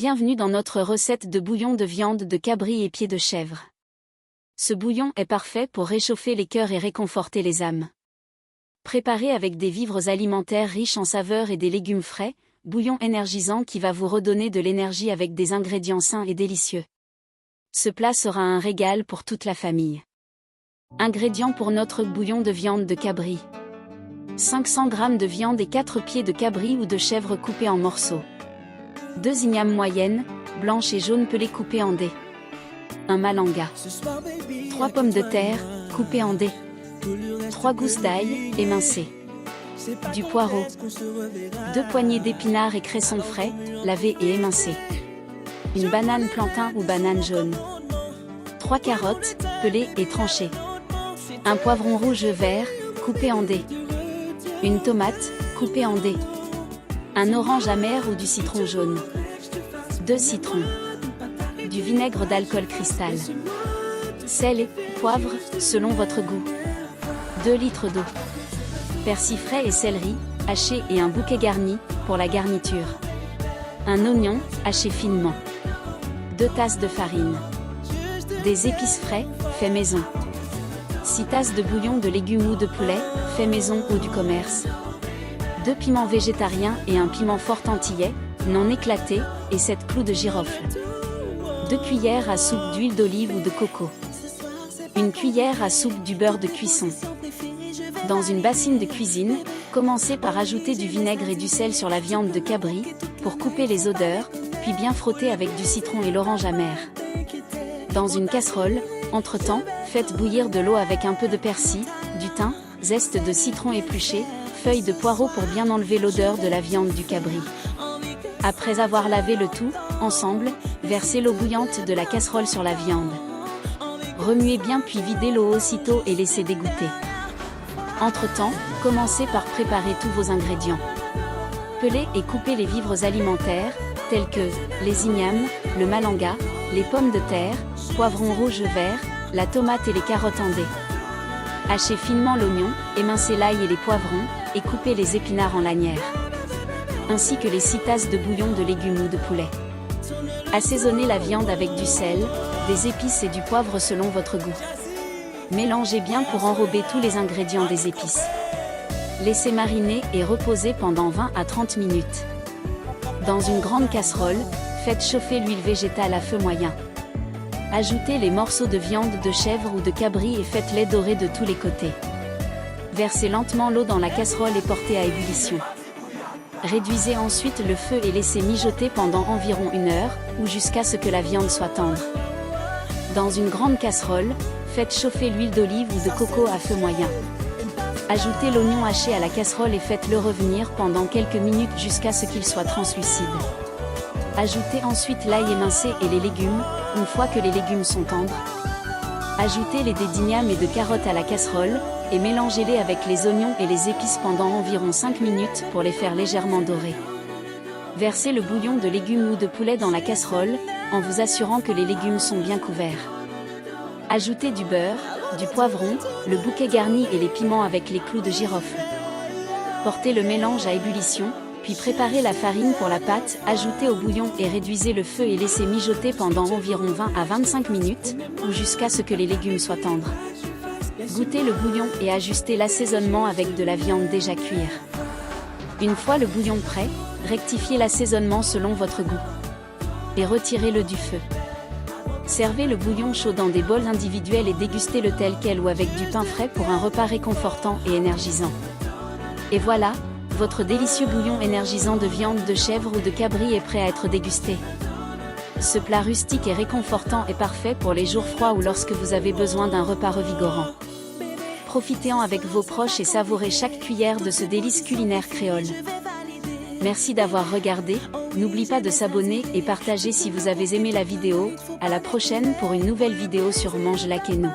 Bienvenue dans notre recette de bouillon de viande de cabri et pieds de chèvre. Ce bouillon est parfait pour réchauffer les cœurs et réconforter les âmes. Préparé avec des vivres alimentaires riches en saveurs et des légumes frais, bouillon énergisant qui va vous redonner de l'énergie avec des ingrédients sains et délicieux. Ce plat sera un régal pour toute la famille. Ingrédients pour notre bouillon de viande de cabri. 500 g de viande et 4 pieds de cabri ou de chèvre coupés en morceaux. 2 ignames moyennes, blanches et jaunes pelées coupées en dés. Un malanga. 3 pommes de terre, coupées en dés. 3 gousses d'ail, émincées. Du poireau. 2 poignées d'épinards et cressons frais, lavés et émincés. Une banane plantain ou banane jaune. 3 carottes, pelées et tranchées. Un poivron rouge vert, coupé en dés. Une tomate, coupée en dés. Un orange amer ou du citron jaune. 2 citrons. Du vinaigre d'alcool cristal. Sel et poivre, selon votre goût. 2 litres d'eau. Persil frais et céleri, hachés et un bouquet garni, pour la garniture. Un oignon, haché finement. 2 tasses de farine. Des épices frais, fait maison. 6 tasses de bouillon de légumes ou de poulet, fait maison ou du commerce. 2 piments végétariens et un piment fort antillais, non éclaté, et 7 clous de girofle. 2 cuillères à soupe d'huile d'olive ou de coco. 1 cuillère à soupe du beurre de cuisson. Dans une bassine de cuisine, commencez par ajouter du vinaigre et du sel sur la viande de cabri, pour couper les odeurs, puis bien frotter avec du citron et l'orange amer. Dans une casserole, entre-temps, faites bouillir de l'eau avec un peu de persil, du thym, zeste de citron épluché, feuilles de poireau pour bien enlever l'odeur de la viande du cabri. Après avoir lavé le tout, ensemble, versez l'eau bouillante de la casserole sur la viande. Remuez bien puis videz l'eau aussitôt et laissez dégoûter. Entre-temps, commencez par préparer tous vos ingrédients. Pelez et coupez les vivres alimentaires, tels que les ignames, le malanga, les pommes de terre, poivrons rouge vert, la tomate et les carottes en dés. Hachez finement l'oignon, émincez l'ail et les poivrons, et coupez les épinards en lanières. Ainsi que les 6 tasses de bouillon de légumes ou de poulet. Assaisonnez la viande avec du sel, des épices et du poivre selon votre goût. Mélangez bien pour enrober tous les ingrédients des épices. Laissez mariner et reposer pendant 20 à 30 minutes. Dans une grande casserole, faites chauffer l'huile végétale à feu moyen. Ajoutez les morceaux de viande de chèvre ou de cabri et faites-les dorer de tous les côtés. Versez lentement l'eau dans la casserole et portez à ébullition. Réduisez ensuite le feu et laissez mijoter pendant environ 1 heure, ou jusqu'à ce que la viande soit tendre. Dans une grande casserole, faites chauffer l'huile d'olive ou de coco à feu moyen. Ajoutez l'oignon haché à la casserole et faites-le revenir pendant quelques minutes jusqu'à ce qu'il soit translucide. Ajoutez ensuite l'ail émincé et les légumes, une fois que les légumes sont tendres. Ajoutez les dés d'ignames et de carottes à la casserole, et mélangez-les avec les oignons et les épices pendant environ 5 minutes pour les faire légèrement dorer. Versez le bouillon de légumes ou de poulet dans la casserole, en vous assurant que les légumes sont bien couverts. Ajoutez du beurre, du poivron, le bouquet garni et les piments avec les clous de girofle. Portez le mélange à ébullition, puis préparez la farine pour la pâte, ajoutez au bouillon et réduisez le feu et laissez mijoter pendant environ 20 à 25 minutes, ou jusqu'à ce que les légumes soient tendres. Goûtez le bouillon et ajustez l'assaisonnement avec de la viande déjà cuire. Une fois le bouillon prêt, rectifiez l'assaisonnement selon votre goût. Et retirez-le du feu. Servez le bouillon chaud dans des bols individuels et dégustez-le tel quel ou avec du pain frais pour un repas réconfortant et énergisant. Et voilà, votre délicieux bouillon énergisant de viande de chèvre ou de cabri est prêt à être dégusté. Ce plat rustique et réconfortant est parfait pour les jours froids ou lorsque vous avez besoin d'un repas revigorant. Profitez-en avec vos proches et savourez chaque cuillère de ce délice culinaire créole. Merci d'avoir regardé, n'oublie pas de s'abonner et partager si vous avez aimé la vidéo. À la prochaine pour une nouvelle vidéo sur Mange la Quenou.